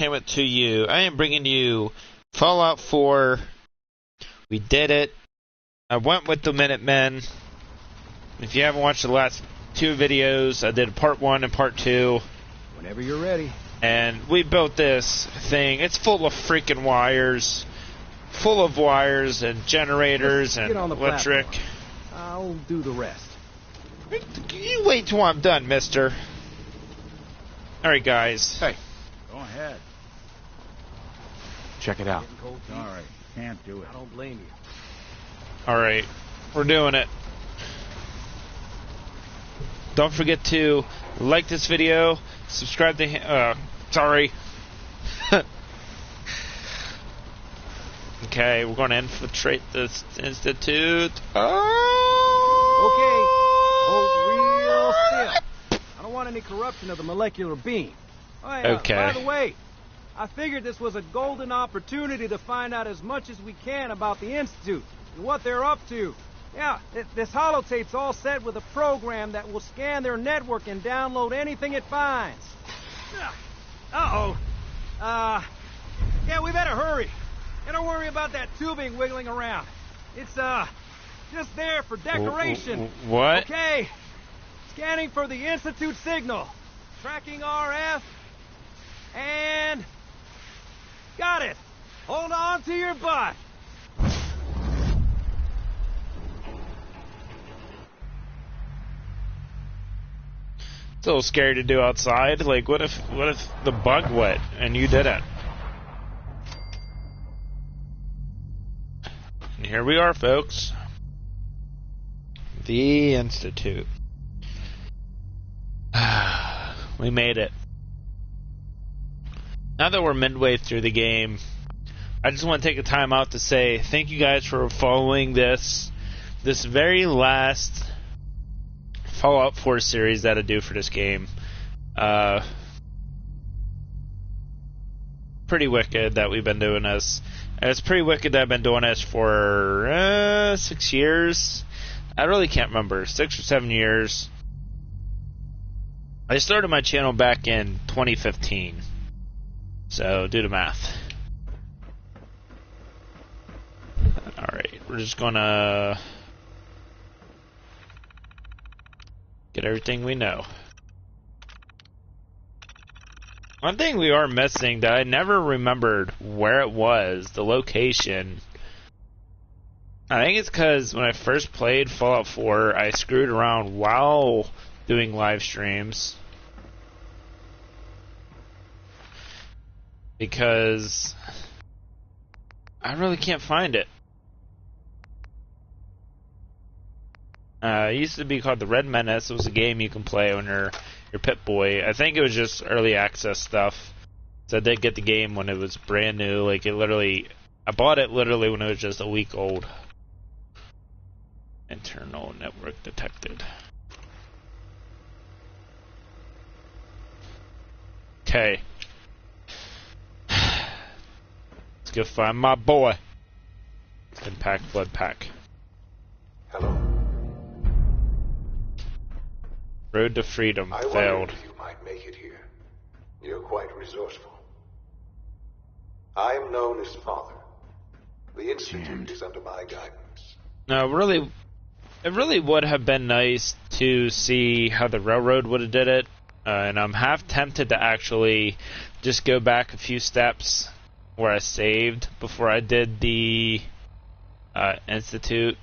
entertainment to you. I am bringing you Fallout 4. We did it. I went with the Minutemen. If you haven't watched the last two videos, I did part 1 and part 2. Whenever you're ready. And we built this thing. It's full of freaking wires. Full of wires and generators and electric. I'll do the rest. You wait till I'm done, mister. Alright, guys. Hey, go ahead. Check it out. Alright, can't do it. I don't blame you. Alright, we're doing it. Don't forget to like this video, subscribe to sorry. Okay, we're going to infiltrate this institute. Okay, hold real still. I don't want any corruption of the molecular beam. Oh, yeah, okay. By the way, I figured this was a golden opportunity to find out as much as we can about the Institute and what they're up to. Yeah, this holotape's all set with a program that will scan their network and download anything it finds. Uh-oh. Yeah, we better hurry. And don't worry about that tubing wiggling around. It's, just there for decoration. What? Okay. Scanning for the Institute signal. Tracking RF. And... got it. Hold on to your butt. It's a little scary to do outside. Like, what if the bug wet and you didn't? And here we are, folks. The Institute. We made it. Now that we're midway through the game, I just want to take a time out to say thank you guys for following this very last Fallout 4 series that I do for this game. Pretty wicked that we've been doing this. And it's pretty wicked that I've been doing this for 6 years. I really can't remember. 6 or 7 years. I started my channel back in 2015. So do the math. Alright, we're just gonna get everything we know. One thing we are missing that I never remembered where it was, the location. I think it's because when I first played Fallout 4, I screwed around while doing live streams. Because I really can't find it. It used to be called the Red Menace. It was a game you can play when you're Pip-Boy. I think it was just early access stuff. So I did get the game when it was brand new. Like, I bought it literally when it was just a week old. Internal network detected. Okay. Let's go find my boy. Impact blood pack. Hello. Road to freedom I failed. wondered if you might make it here. You're quite resourceful. I am known as Father. The Institute is under my guidance. No, it really would have been nice to see how the railroad would have did it. And I'm half tempted to actually just go back a few steps where I saved before I did the Institute.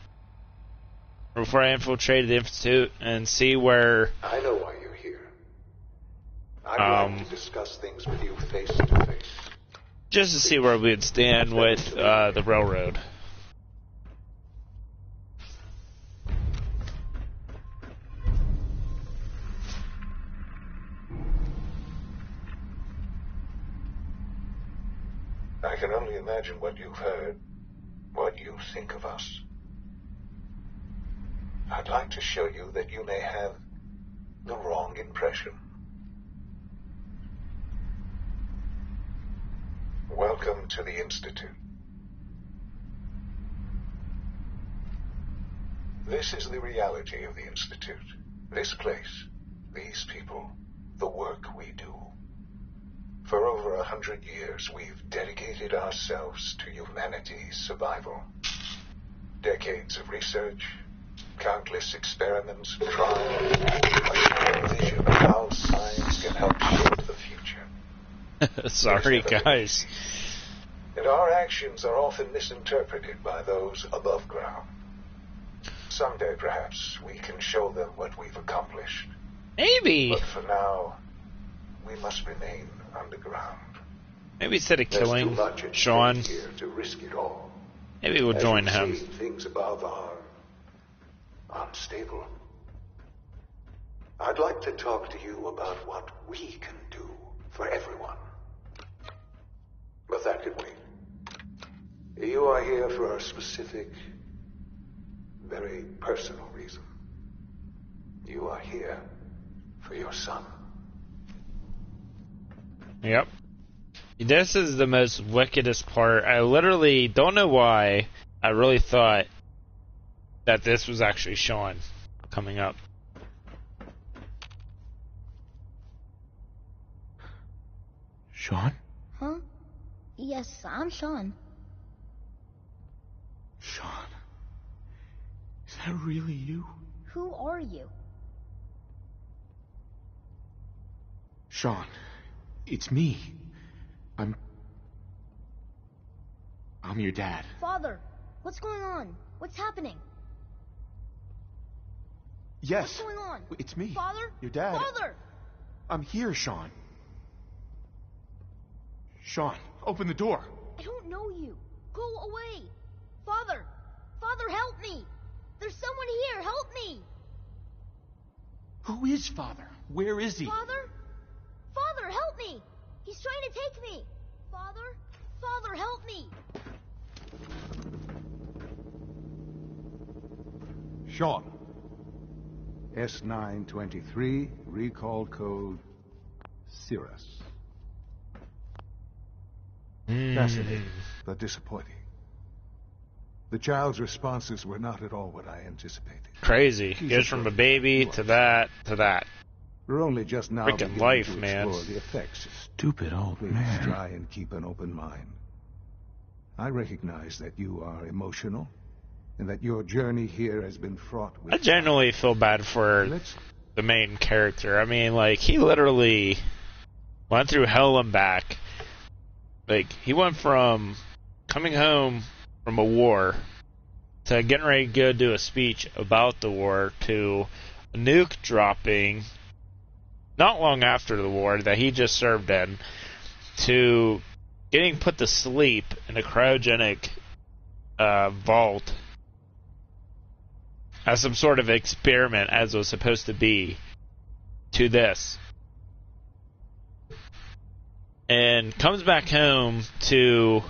Before I infiltrated the Institute and see where... I know why you're here. I'd like to discuss things with you face to face. Just to see where we'd stand with the railroad. I can only imagine what you've heard, what you think of us. I'd like to show you that you may have the wrong impression. Welcome to the Institute. This is the reality of the Institute. This place, these people, the work we do. For over 100 years, we've dedicated ourselves to humanity's survival. Decades of research, countless experiments and trials, a vision of how science can help shape the future. Sorry, guys. And our actions are often misinterpreted by those above ground. Someday, perhaps, we can show them what we've accomplished. Maybe. But for now, we must remain underground. Maybe instead of There's killing too much at Sean, stake here to risk it all. maybe we'll As join you him. see, things above are unstable. I'd like to talk to you about what we can do for everyone. But that can wait. You are here for a specific, very personal reason. You are here for your son. Yep. This is the most wickedest part. I literally don't know why I really thought that this was actually Sean coming up. Sean? Huh? Yes, I'm Sean. Sean? Is that really you? Who are you? Sean, it's me. I'm your dad. Father, what's going on? What's happening? Yes. What's going on? It's me. Father? Your dad. Father! I'm here, Sean. Sean, open the door. I don't know you. Go away. Father! Father, help me! There's someone here. Help me! Who is Father? Where is he? Father? Father, help me! He's trying to take me! Father? Father, help me! Sean. S923, recall code Cirrus. Fascinating, but disappointing. The child's responses were not at all what I anticipated. Crazy. He's Goes a from a good baby boy. to that to that. We're only just now Freaking beginning life, to man. explore the effects. Stupid old Please man. try and keep an open mind. I recognize that you are emotional, and that your journey here has been fraught with... I genuinely feel bad for Let's the main character. I mean, like, he literally went through hell and back. Like, he went from coming home from a war to getting ready to go do a speech about the war to a nuke dropping not long after the war that he just served in to getting put to sleep in a cryogenic vault as some sort of experiment as it was supposed to be to this. And comes back home to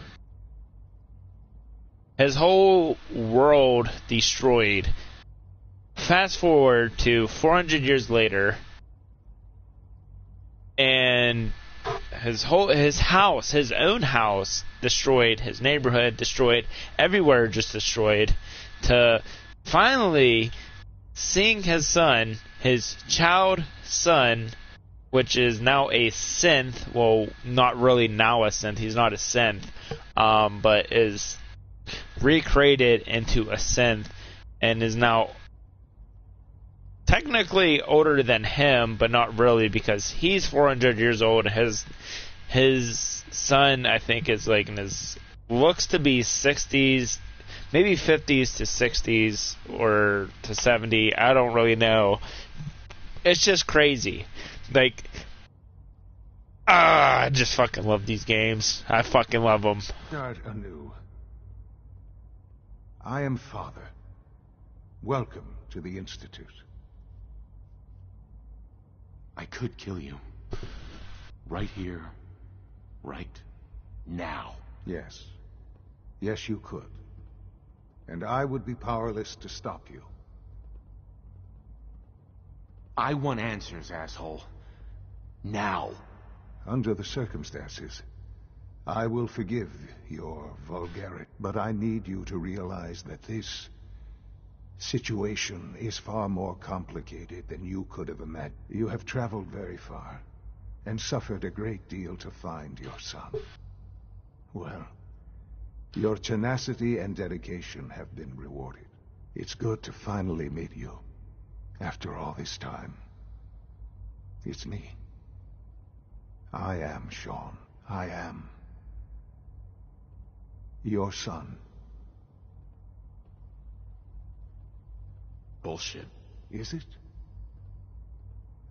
his whole world destroyed. Fast forward to 400 years later, and his house, his own house, destroyed. His neighborhood destroyed. Everywhere just destroyed. To finally seeing his son, his child son, which is now a synth. Well, not really now a synth. He's not a synth, but is recreated into a synth and is now technically older than him, but not really because he's 400 years old. His son, I think, is like in his looks to be 60s, maybe 50s to 60s or to 70. I don't really know. It's just crazy. Like, I just fucking love these games. I fucking love them. start anew. I am Father. Welcome to the Institute. I could kill you. Right here. Right now. Yes. Yes, you could. And I would be powerless to stop you. I want answers, asshole. Now. Under the circumstances, I will forgive your vulgarity, but I need you to realize that this situation is far more complicated than you could have imagined. You have traveled very far, and suffered a great deal to find your son. Well, your tenacity and dedication have been rewarded. It's good to finally meet you. After all this time. It's me. I am Sean. I am your son. Bullshit. Is it?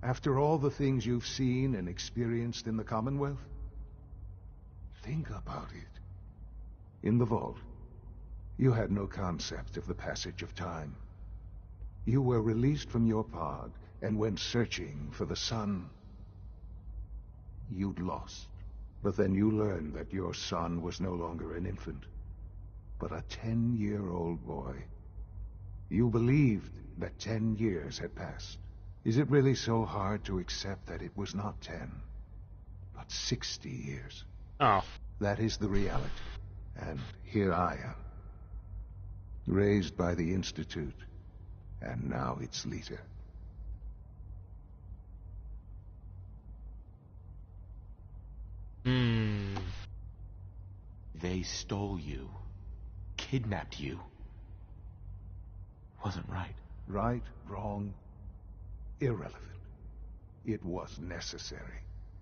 After all the things you've seen and experienced in the Commonwealth? Think about it. In the vault, you had no concept of the passage of time. You were released from your pod and went searching for the sun you'd lost. But then you learned that your son was no longer an infant, but a 10-year-old boy. You believed that 10 years had passed. Is it really so hard to accept that it was not 10, but 60 years? Oh. That is the reality. And here I am, raised by the Institute, and now its leader. They stole you, kidnapped you. Wasn't right. Right, wrong, irrelevant. It was necessary.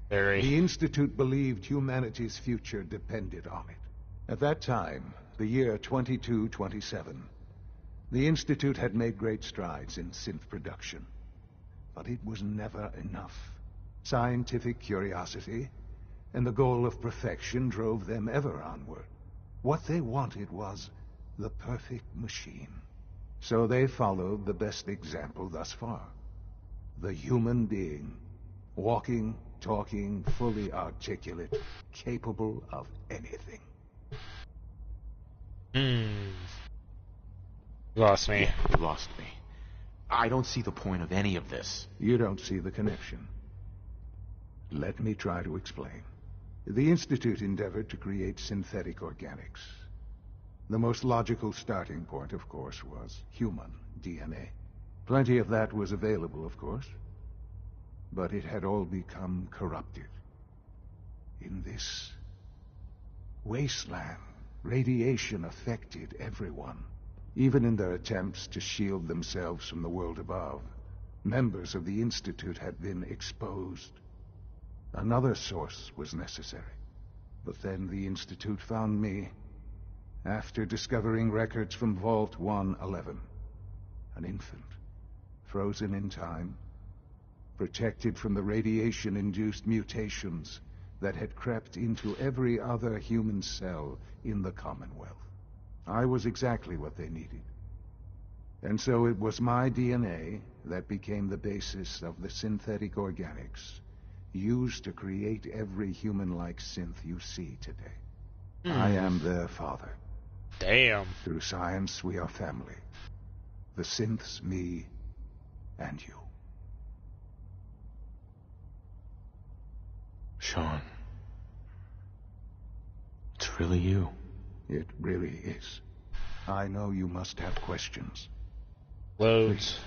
Very. The Institute believed humanity's future depended on it. At that time, the year 2227, the Institute had made great strides in synth production. But it was never enough. Scientific curiosity and the goal of perfection drove them ever onward. What they wanted was the perfect machine. So they followed the best example thus far. The human being. Walking, talking, fully articulate, capable of anything. You lost me. Yeah, you lost me. I don't see the point of any of this. You don't see the connection. Let me try to explain. The Institute endeavored to create synthetic organics. The most logical starting point, of course, was human DNA. Plenty of that was available, of course. But it had all become corrupted. In this wasteland, radiation affected everyone. Even in their attempts to shield themselves from the world above, members of the Institute had been exposed. Another source was necessary. But then the Institute found me, after discovering records from Vault 111. An infant, frozen in time, protected from the radiation-induced mutations that had crept into every other human cell in the Commonwealth. I was exactly what they needed. And so it was my DNA that became the basis of the synthetic organics used to create every human-like synth you see today. I am their father. Damn. Through science, we are family. The synths, me, and you. Sean. It's really you. It really is. I know you must have questions. Loads.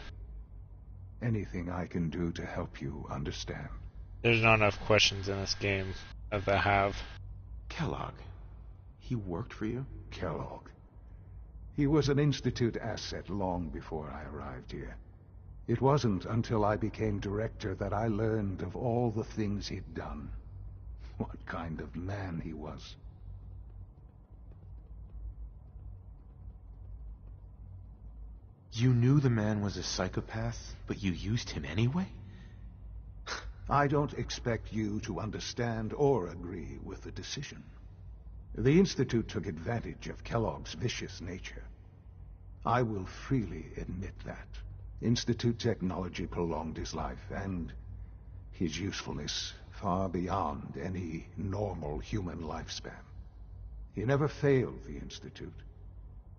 Anything I can do to help you understand. There's not enough questions in this game as I have. Kellogg. He worked for you? Kellogg. He was an Institute asset long before I arrived here. It wasn't until I became director that I learned of all the things he'd done. What kind of man he was. You knew the man was a psychopath, but you used him anyway? I don't expect you to understand or agree with the decision. The Institute took advantage of Kellogg's vicious nature. I will freely admit that. Institute technology prolonged his life, and his usefulness far beyond any normal human lifespan. He never failed the Institute,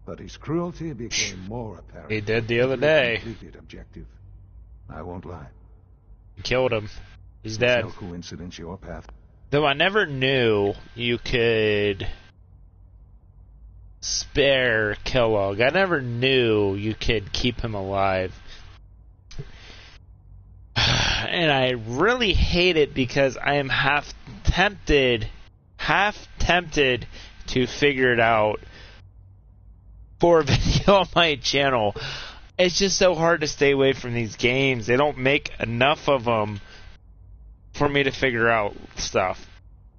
but his cruelty became more apparent. He did the other day. Completed objective. I won't lie. You killed him. He's dead. No coincidence your path. Though I never knew you could spare Kellogg. I never knew you could keep him alive. and I really hate it because I am half tempted to figure it out for a video on my channel. It's just so hard to stay away from these games. They don't make enough of them for me to figure out stuff,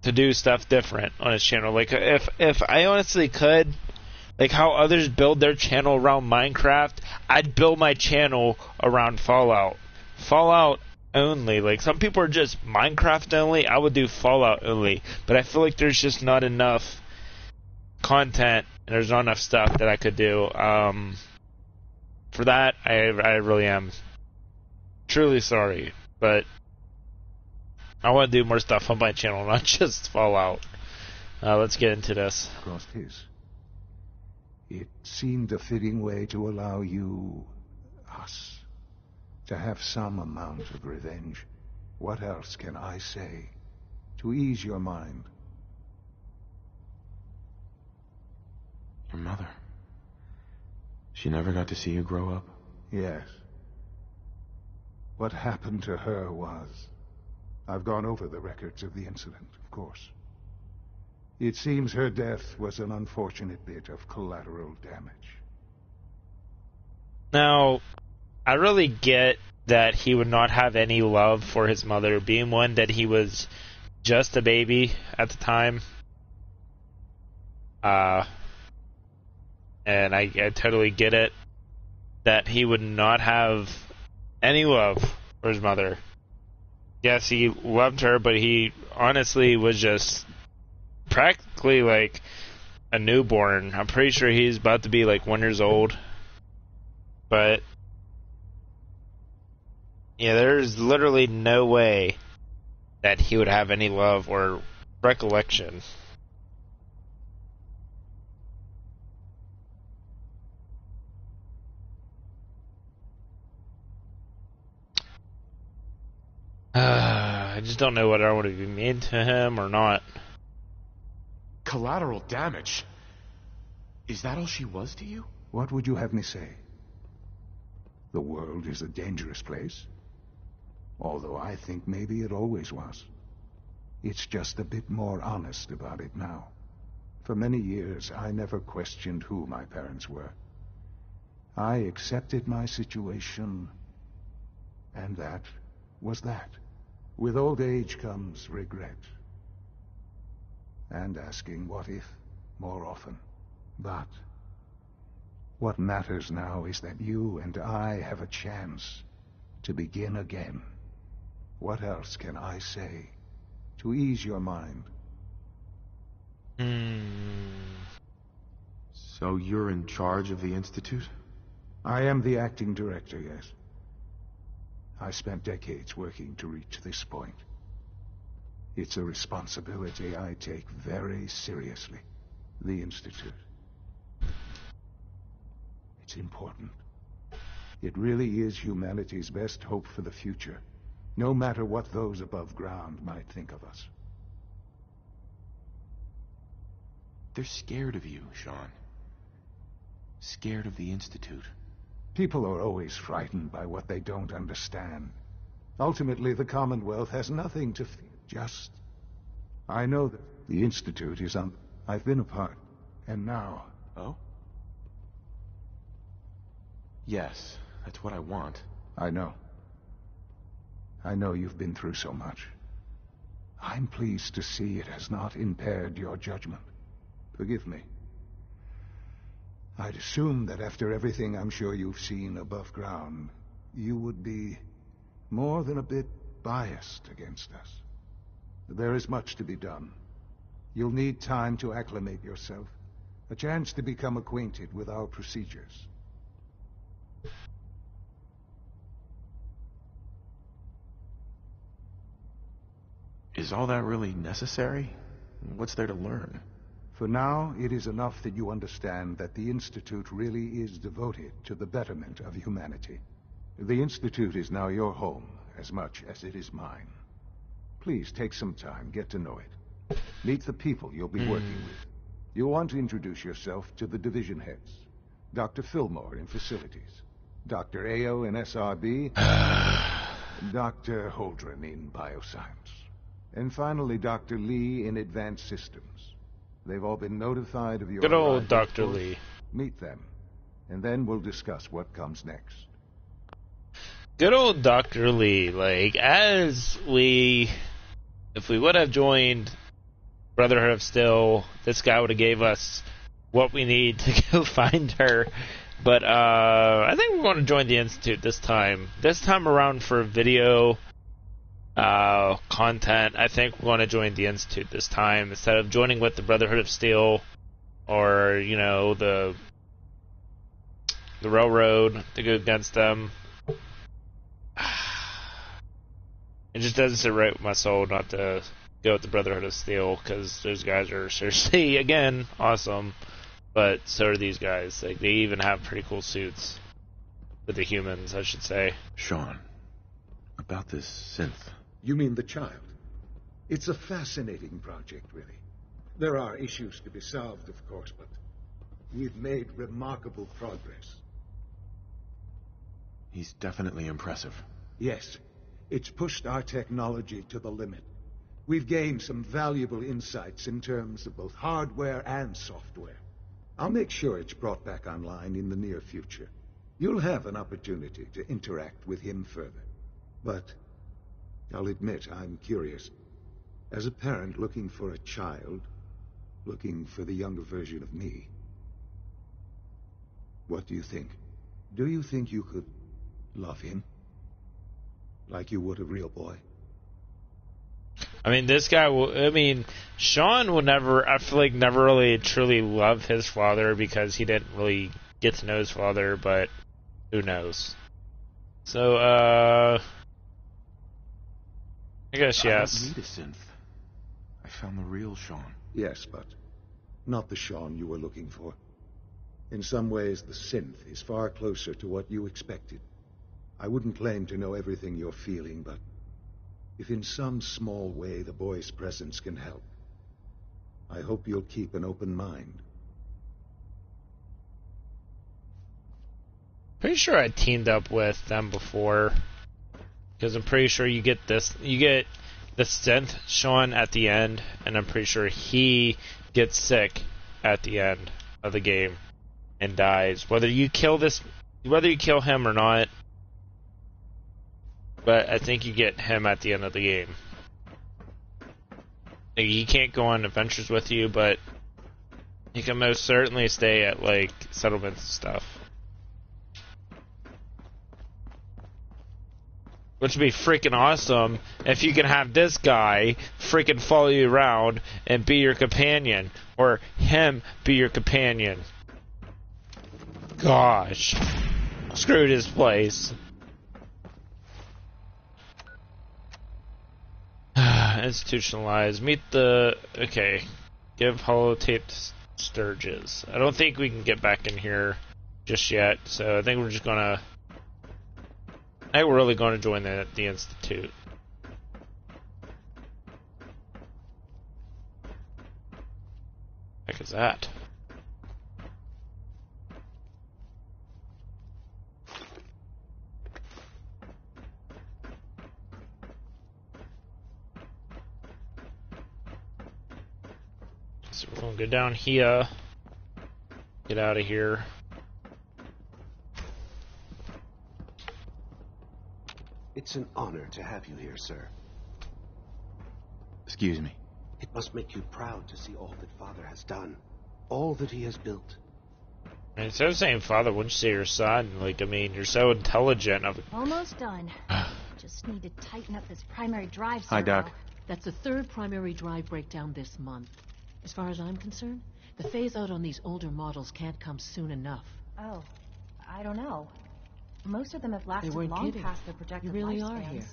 to do stuff different on his channel. Like, if I honestly could, like how others build their channel around Minecraft, I'd build my channel around Fallout. Fallout only. Like, some people are just Minecraft only. I would do Fallout only. But I feel like there's just not enough content, and there's not enough stuff that I could do. For that, I really am truly sorry. But I want to do more stuff on my channel, not just Fallout. Let's get into this. Crossed his. It seemed a fitting way to allow you, us, to have some amount of revenge. What else can I say to ease your mind? Your mother. She never got to see you grow up? Yes. What happened to her was... I've gone over the records of the incident, of course. It seems her death was an unfortunate bit of collateral damage. Now, I really get that he would not have any love for his mother, being one that he was just a baby at the time. And I totally get it, that he would not have any love for his mother. Yes, he loved her, but he honestly was just practically like a newborn. I'm pretty sure he's about to be like 1 year old. But yeah, there's literally no way that he would have any love or recollection. I just don't know whether I want to be mean to him or not. Collateral damage? Is that all she was to you? What would you have me say? The world is a dangerous place. Although I think maybe it always was. It's just a bit more honest about it now. For many years, I never questioned who my parents were. I accepted my situation, and that was that. With old age comes regret. And asking what if more often. But what matters now is that you and I have a chance to begin again. What else can I say to ease your mind? So you're in charge of the Institute? I am the acting director, yes. I spent decades working to reach this point. It's a responsibility I take very seriously. The Institute. It's important. It really is humanity's best hope for the future, no matter what those above ground might think of us. They're scared of you, Sean. Scared of the Institute. People are always frightened by what they don't understand. Ultimately, the Commonwealth has nothing to fear. Just... I know that the Institute is on... I've been a part. And now... Oh? Yes, that's what I want. I know. I know you've been through so much. I'm pleased to see it has not impaired your judgment. Forgive me. I'd assume that after everything I'm sure you've seen above ground, you would be more than a bit biased against us. There is much to be done. You'll need time to acclimate yourself, a chance to become acquainted with our procedures. Is all that really necessary? What's there to learn? For now, it is enough that you understand that the Institute really is devoted to the betterment of humanity. The Institute is now your home, as much as it is mine. Please take some time, get to know it. Meet the people you'll be working with. You'll want to introduce yourself to the division heads. Dr. Fillmore in Facilities. Dr. Ayo in SRB. Dr. Holdren in bioscience. And finally, Dr. Lee in advanced systems. They've all been notified of your Good old arrival, Dr. of course. Lee. Meet them, and then we'll discuss what comes next. Good old Dr. Lee. Like, if we would have joined Brotherhood of Steel, this guy would have gave us what we need to go find her. But I think we're going to join the Institute this time. This time around for video content, I think we're going to join the Institute this time instead of joining with the Brotherhood of Steel or, you know, the Railroad to go against them. It just doesn't sit right with my soul not to go with the Brotherhood of Steel because those guys are seriously, again, awesome. But so are these guys. Like, they even have pretty cool suits. For the humans, I should say. Sean, about this synth. You mean the child? It's a fascinating project, really. There are issues to be solved, of course, but we've made remarkable progress. He's definitely impressive. Yes, it's pushed our technology to the limit. We've gained some valuable insights in terms of both hardware and software. I'll make sure it's brought back online in the near future. You'll have an opportunity to interact with him further. But I'll admit I'm curious. As a parent looking for a child, looking for the younger version of me, what do you think? Do you think you could love him? Like you would a real boy? I mean, this guy will. I mean, Sean will never. I feel like never really truly love his father because he didn't really get to know his father. But who knows? So, I guess yes. I don't need a synth. I found the real Sean. Yes, but not the Sean you were looking for. In some ways, the synth is far closer to what you expected. I wouldn't claim to know everything you're feeling, but if in some small way the boy's presence can help, I hope you'll keep an open mind. Pretty sure I teamed up with them before, because I'm pretty sure you get the synth Sean at the end, and I'm pretty sure he gets sick at the end of the game and dies. Whether you kill him or not, but I think you get him at the end of the game. Like, he can't go on adventures with you, but he can most certainly stay at like settlements and stuff. Which would be freaking awesome if you can have this guy freaking follow you around and be your companion. Or him be your companion. Gosh. Screw this place. Institutionalized. Meet the... Okay. Give holotape Sturges. I don't think we can get back in here just yet, so I think we're just gonna... I think we're really going to join the Institute. What the heck is that? So we're going to go down here. Get out of here. It's an honor to have you here, sir. Excuse me. It must make you proud to see all that Father has done. All that he has built. And instead of saying father, wouldn't you say your son? Like, I mean, you're so intelligent. Almost done. Just need to tighten up this primary drive servo. Hi, Doc. That's the third primary drive breakdown this month. As far as I'm concerned, the phase-out on these older models can't come soon enough. Oh, I don't know. Most of them have lasted weren't long kidding. past their projected You really lifespans. are here.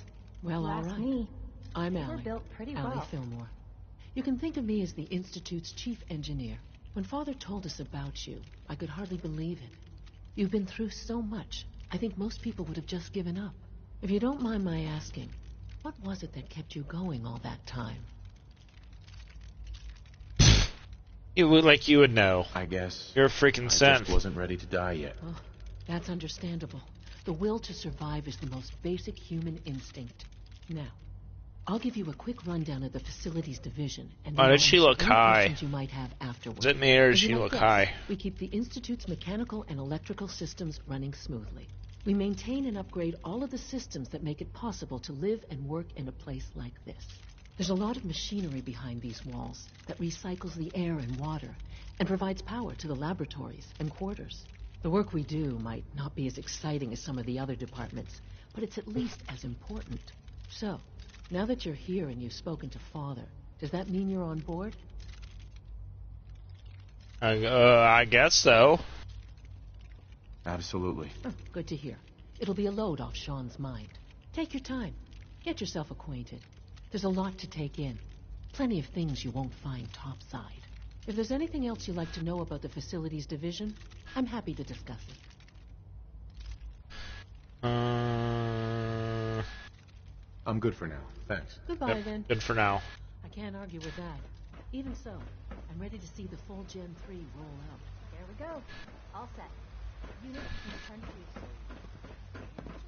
Well, You all ask right. me, I'm they were Allie. built pretty Allie well. Fillmore. You can think of me as the Institute's chief engineer. When Father told us about you, I could hardly believe it. You've been through so much. I think most people would have just given up. If you don't mind my asking, what was it that kept you going all that time? You would you would know. I guess. You're a freaking I synth. just wasn't ready to die yet. Oh, that's understandable. The will to survive is the most basic human instinct. Now, I'll give you a quick rundown of the facilities division, and Why then does she I'll look answer any high? questions you might have afterward. Is it me or does As you she might look guess, high? We keep the Institute's mechanical and electrical systems running smoothly. We maintain and upgrade all of the systems that make it possible to live and work in a place like this. There's a lot of machinery behind these walls that recycles the air and water and provides power to the laboratories and quarters. The work we do might not be as exciting as some of the other departments, but it's at least as important. So, now that you're here and you've spoken to Father, does that mean you're on board? I guess so. Absolutely. Oh, good to hear. It'll be a load off Sean's mind. Take your time. Get yourself acquainted. There's a lot to take in. Plenty of things you won't find topside. If there's anything else you'd like to know about the facilities division, I'm happy to discuss it. I'm good for now. Thanks. Goodbye, Yep, then. good for now. I can't argue with that. Even so, I'm ready to see the full Gen 3 roll out. There we go. All set. Unit intensive.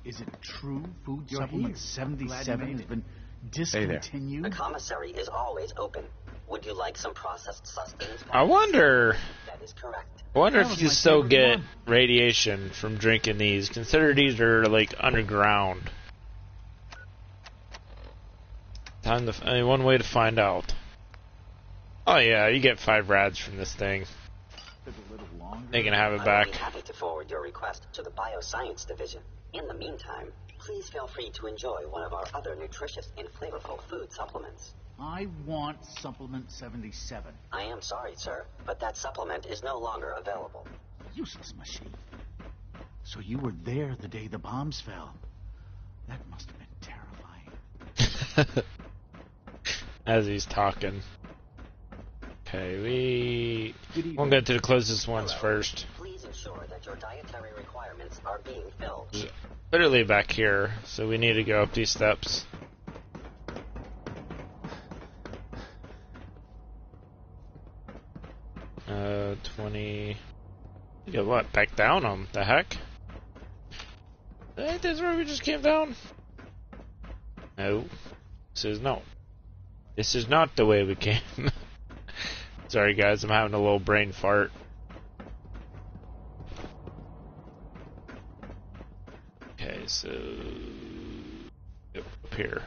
Is it true food You're supplement here. 77 has been discontinued? The commissary is always open. Would you like some processed sustenance? I wonder. That is correct. I wonder That if was you my still favorite get one. radiation from drinking these. Consider these are like underground. One way to find out. Oh yeah, you get 5 rads from this thing. They can have it I back. would be happy to forward your request to the Bioscience Division. In the meantime, please feel free to enjoy one of our other nutritious and flavorful food supplements. I want supplement 77. I am sorry, sir, but that supplement is no longer available. Useless machine. So you were there the day the bombs fell. That must have been terrifying. As he's talking. Okay, we won't get to the closest ones first. Please ensure that your dietary requirements are being filled. Literally back here, so we need to go up these steps. Uh, 20. Yeah, what? Back down them? The heck? Ain't this where we just came down? No. This is no. This is not the way we came. Sorry guys, I'm having a little brain fart. Okay, so yep, up here.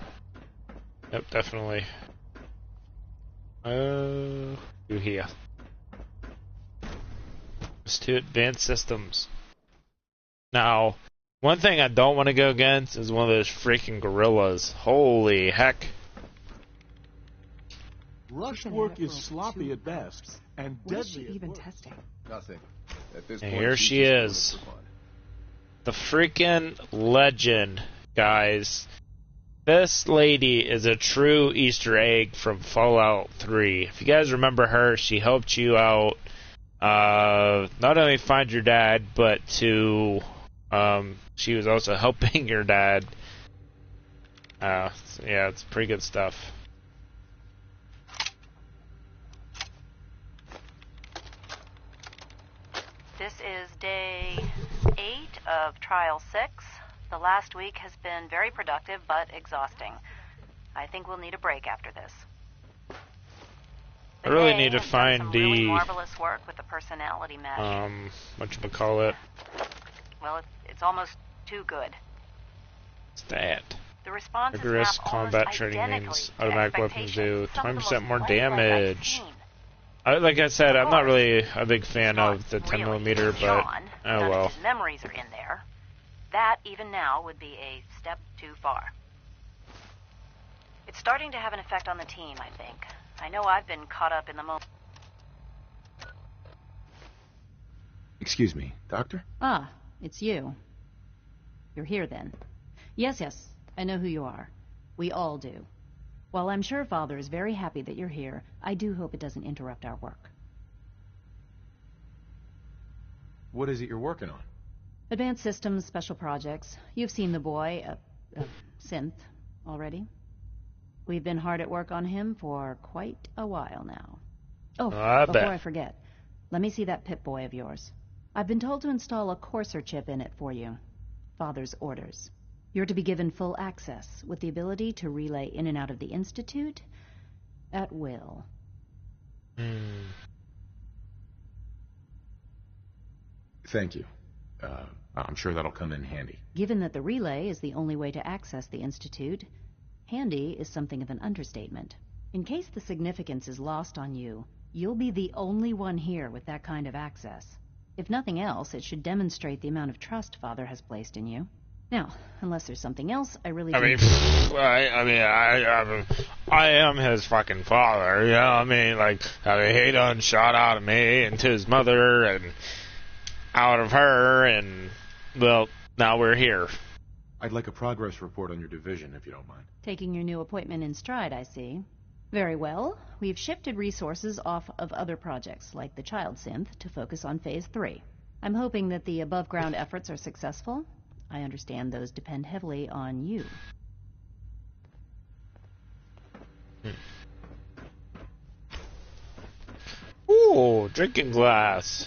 Yep, definitely. Through here. Let's do advanced systems. Now, one thing I don't want to go against is one of those freaking gorillas. Holy heck. Rush work is sloppy at best, and What is she deadly at even worst. testing? Nothing. At this And point, here she's she just is. going for fun. The freaking legend, guys. This lady is a true Easter egg from Fallout 3. If you guys remember her, she helped you out, not only find your dad, but to, she was also helping your dad. So yeah, it's pretty good stuff. This is day 8 of Trial 6. The last week has been very productive but exhausting. I think we'll need a break after this. I really The need to day has done find some really the, marvelous work with the personality mesh. whatchamacallit. Well, it's almost too good. What's that? The response Rigorous is combat training identically means to automatic weapons do expectations. Some of the 20% most more lifelike I've damage. seen. Like I said, I'm not really a big fan of the 10mm, but Sean, oh none well. of his memories are in there. That, even now, would be a step too far. It's starting to have an effect on the team, I think. I know I've been caught up in the moment. Excuse me, Doctor? Ah, it's you. You're here then. Yes, I know who you are. We all do. While I'm sure Father is very happy that you're here, I do hope it doesn't interrupt our work. What is it you're working on? Advanced Systems, Special Projects. You've seen the boy, Synth, already. We've been hard at work on him for quite a while now. Oh, I before bet. I forget, let me see that Pip-Boy of yours. I've been told to install a courser chip in it for you. Father's orders. You're to be given full access, with the ability to relay in and out of the Institute at will. Thank you. I'm sure that'll come in handy. Given that the relay is the only way to access the Institute, handy is something of an understatement. In case the significance is lost on you, you'll be the only one here with that kind of access. If nothing else, it should demonstrate the amount of trust Father has placed in you. Now, unless there's something else, I am his fucking father, you know what I mean? Like, he done shot out of me and to his mother and out of her, and, well, now we're here. I'd like a progress report on your division, if you don't mind. Taking your new appointment in stride, I see. Very well. We've shifted resources off of other projects, like the child synth, to focus on Phase 3. I'm hoping that the above-ground efforts are successful. I understand those depend heavily on you. Ooh, drinking glass.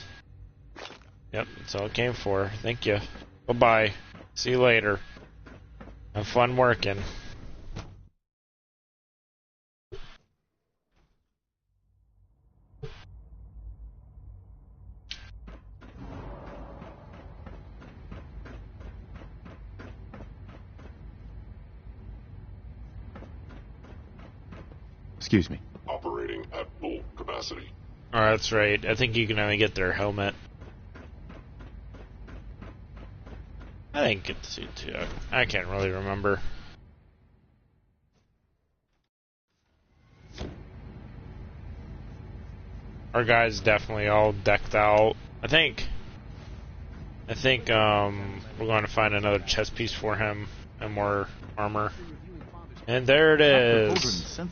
Yep, that's all it came for. Thank you. Bye-bye. See you later. Have fun working. Excuse me. Operating at full capacity. Oh, that's right. I think you can only get their helmet. I didn't get the suit too. I can't really remember. Our guy's definitely all decked out. I think we're going to find another chest piece for him and more armor. And there it is. I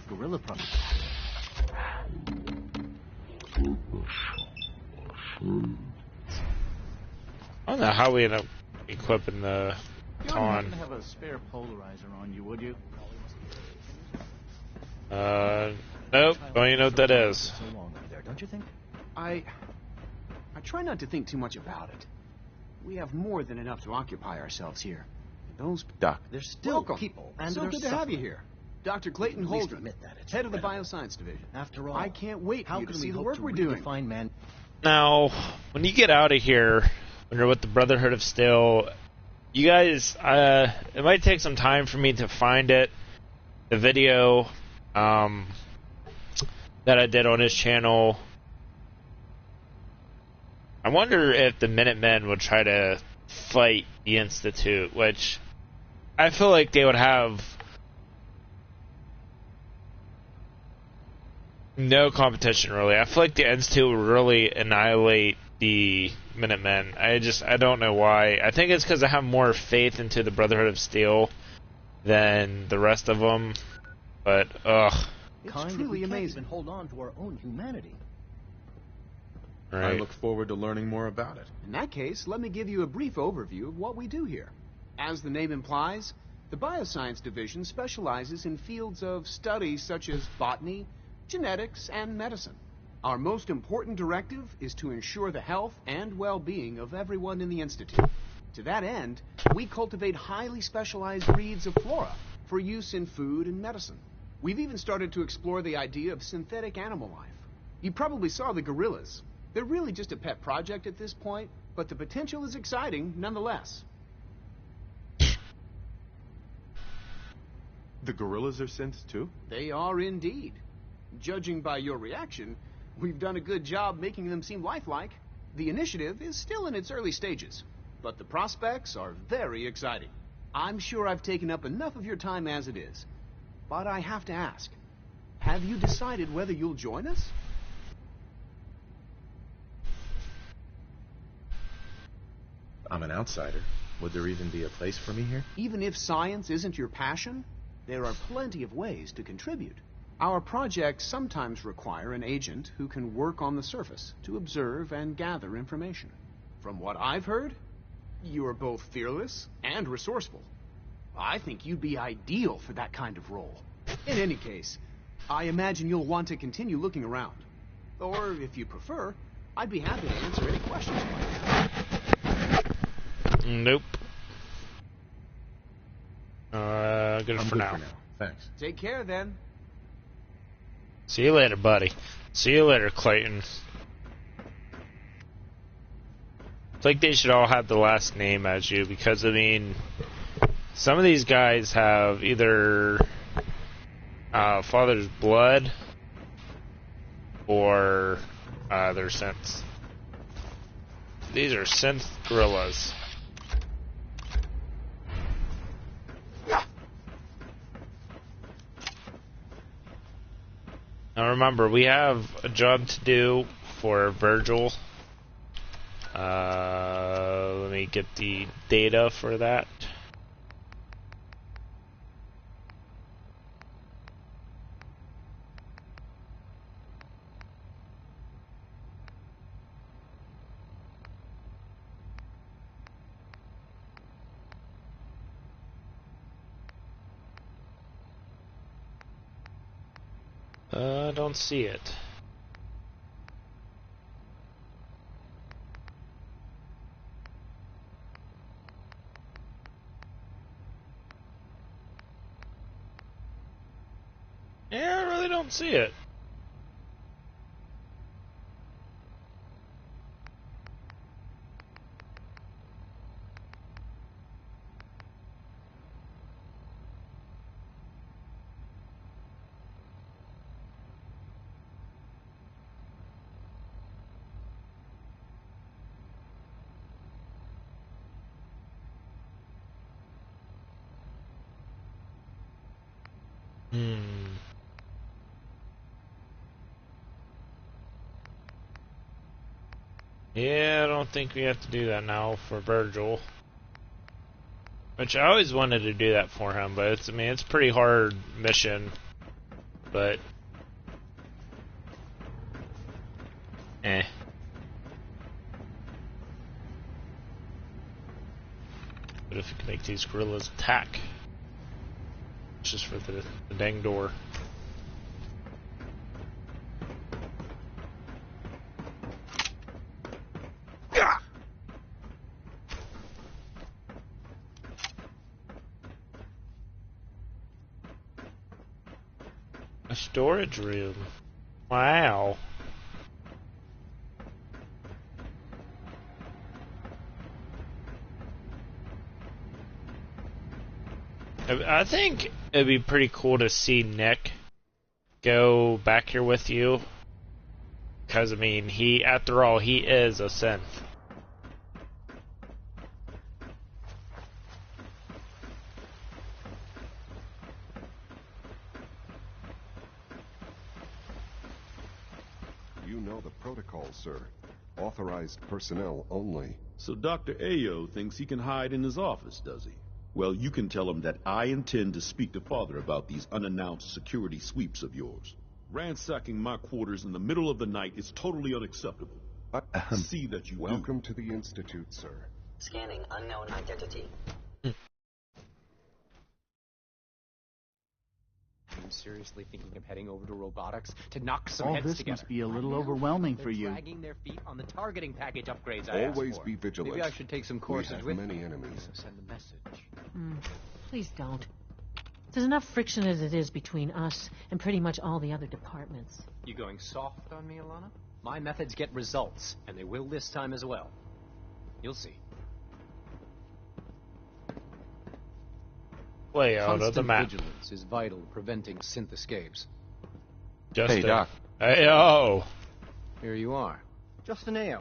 don't know how we end up equipping the Con. You wouldn't have a spare polarizer on you, would you? Nope. Don't even know what that is. So long up there, don't you think? I try not to think too much about it. We have more than enough to occupy ourselves here. Those Doc, they're still welcome. people, and so they're good to have you here. Dr. Clayton Holden, admit that. It's head of the incredible. Bioscience Division. After all, I can't wait for how you to can see we the hope work to we're doing. redefine man? Now, when you get out of here, when you're with the Brotherhood of Steel, you guys, it might take some time for me to find it. The video that I did on his channel. I wonder if the Minutemen would try to fight the Institute, which I feel like they would have no competition, really. I feel like the Institute would really annihilate the Minutemen. I don't know why. I think it's because I have more faith into the Brotherhood of Steel than the rest of them. But, ugh. It's truly amazing. Even hold on to our own humanity. Right. I look forward to learning more about it. In that case, let me give you a brief overview of what we do here. As the name implies, the Bioscience Division specializes in fields of study such as botany, genetics, and medicine. Our most important directive is to ensure the health and well-being of everyone in the Institute. To that end, we cultivate highly specialized breeds of flora for use in food and medicine. We've even started to explore the idea of synthetic animal life. You probably saw the gorillas. They're really just a pet project at this point, but the potential is exciting nonetheless. The gorillas are synths too? They are indeed. Judging by your reaction, we've done a good job making them seem lifelike. The initiative is still in its early stages, but the prospects are very exciting. I'm sure I've taken up enough of your time as it is. But I have to ask, have you decided whether you'll join us? I'm an outsider. Would there even be a place for me here? Even if science isn't your passion, there are plenty of ways to contribute. Our projects sometimes require an agent who can work on the surface to observe and gather information. From what I've heard, you are both fearless and resourceful. I think you'd be ideal for that kind of role. In any case, I imagine you'll want to continue looking around. Or, if you prefer, I'd be happy to answer any questions you might have. Nope. good I'm for good now. for now. Thanks. Take care, then. See you later, buddy. See you later, Clayton. I think they should all have the last name as you, because, I mean, some of these guys have either father's blood or they're synths. These are synth gorillas. Now remember, we have a job to do for Virgil. Let me get the data for that. I don't see it. Yeah, I really don't see it. Yeah, I don't think we have to do that now for Virgil. Which I always wanted to do that for him, but it's, I mean, it's a pretty hard mission. But What if we can make these gorillas attack? Just for the dang door. A storage room. Wow. I think it'd be pretty cool to see Nick go back here with you. Because, I mean, he, after all, he is a synth. You know the protocol, sir. Authorized personnel only. So Dr. Ayo thinks he can hide in his office, does he? Well, you can tell him that I intend to speak to Father about these unannounced security sweeps of yours. Ransacking my quarters in the middle of the night is totally unacceptable. See that you Welcome to the Institute, sir. Scanning unknown identity. I'm seriously thinking of heading over to robotics to knock some All heads this together. must be a little overwhelming for you. Dragging their feet on the targeting package upgrades I asked Always for. be vigilant. Maybe I should take some We courses have with many me. enemies. Send a message. Please don't. There's enough friction as it is between us and pretty much all the other departments. You going soft on me, Alana? My methods get results, and they will this time as well. You'll see. Way out of the map. Constant vigilance is vital to preventing synth escapes. Justin. Hey, Doc. Hey, oh. Here you are. Justin Ayo,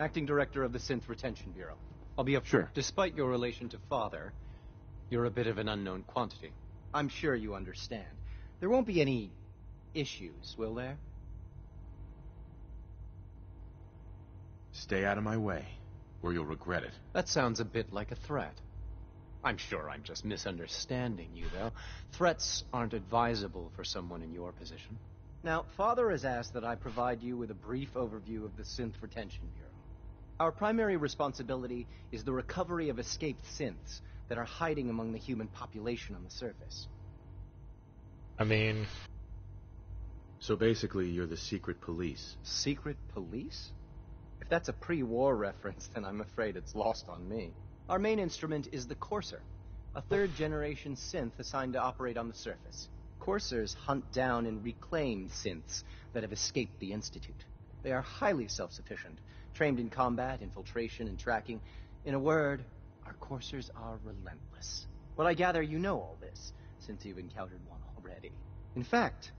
Acting Director of the Synth Retention Bureau. I'll be up Sure. Despite your relation to Father, you're a bit of an unknown quantity. I'm sure you understand. There won't be any issues, will there? Stay out of my way, or you'll regret it. That sounds a bit like a threat. I'm sure I'm just misunderstanding you, though. Threats aren't advisable for someone in your position. Now, Father has asked that I provide you with a brief overview of the Synth Retention Bureau. Our primary responsibility is the recovery of escaped synths that are hiding among the human population on the surface. I mean... So basically, you're the secret police. Secret police? If that's a pre-war reference, then I'm afraid it's lost on me. Our main instrument is the Courser, a third-generation synth assigned to operate on the surface. Coursers hunt down and reclaim synths that have escaped the Institute. They are highly self-sufficient, trained in combat, infiltration, and tracking. In a word, our coursers are relentless. Well, I gather you know all this, since you've encountered one already. In fact,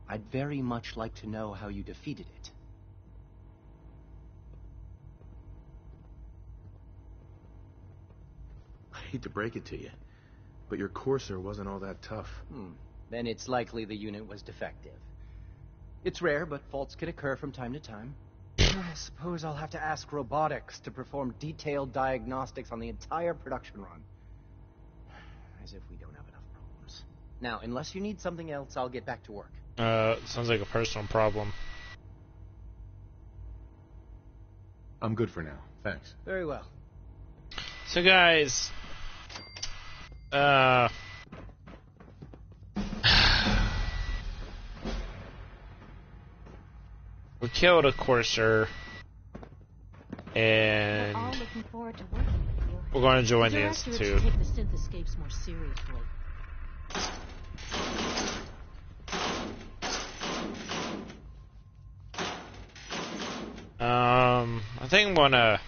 I'd very much like to know how you defeated it. I hate to break it to you, but your courser wasn't all that tough. Then it's likely the unit was defective. It's rare, but faults can occur from time to time. I suppose I'll have to ask robotics to perform detailed diagnostics on the entire production run. As if we don't have enough problems. Now, unless you need something else, I'll get back to work. Sounds like a personal problem. I'm good for now. Thanks. Very well. So guys, we killed a courser, and We're all looking forward to working with you. we're going to join the Director is to Institute. take the synth escapes more seriously. I think I'm gonna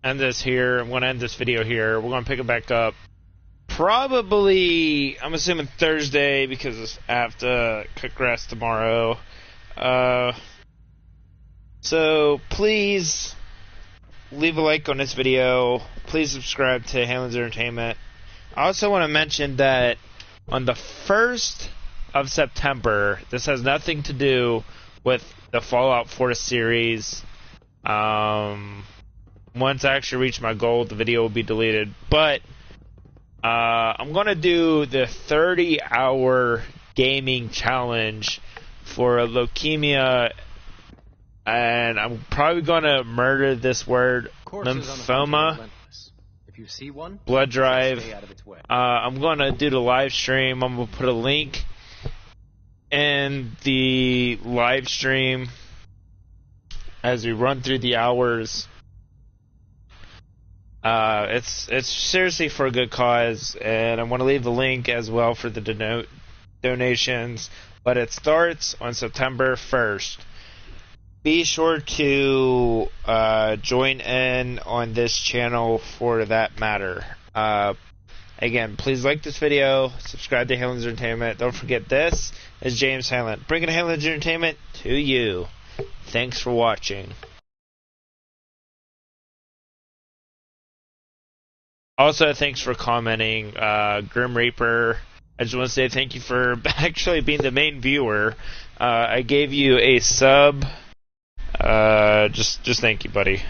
end this here. I'm gonna end this video here. We're gonna pick it back up probably, I'm assuming Thursday, because I have to cut grass tomorrow. So please leave a like on this video. Please subscribe to Halen's Entertainment. I also want to mention that on the 1st of September, this has nothing to do with the Fallout 4 series. Once I actually reach my goal, the video will be deleted. But I'm going to do the 30-hour gaming challenge for leukemia, and I'm probably going to murder this word, lymphoma. If you see one, blood drive. stay out of its way. I'm going to do the live stream. I'm going to put a link in the live stream as we run through the hours. It's seriously for a good cause, and I want to leave the link as well for the donations. But it starts on September 1st. Be sure to join in on this channel for that matter. Again, please like this video, subscribe to Halen's Entertainment. Don't forget, this is James Halen, bringing Halen's Entertainment to you. Thanks for watching. Also, thanks for commenting, Grim Reaper. I just want to say thank you for actually being the main viewer. I gave you a sub. Just thank you, buddy.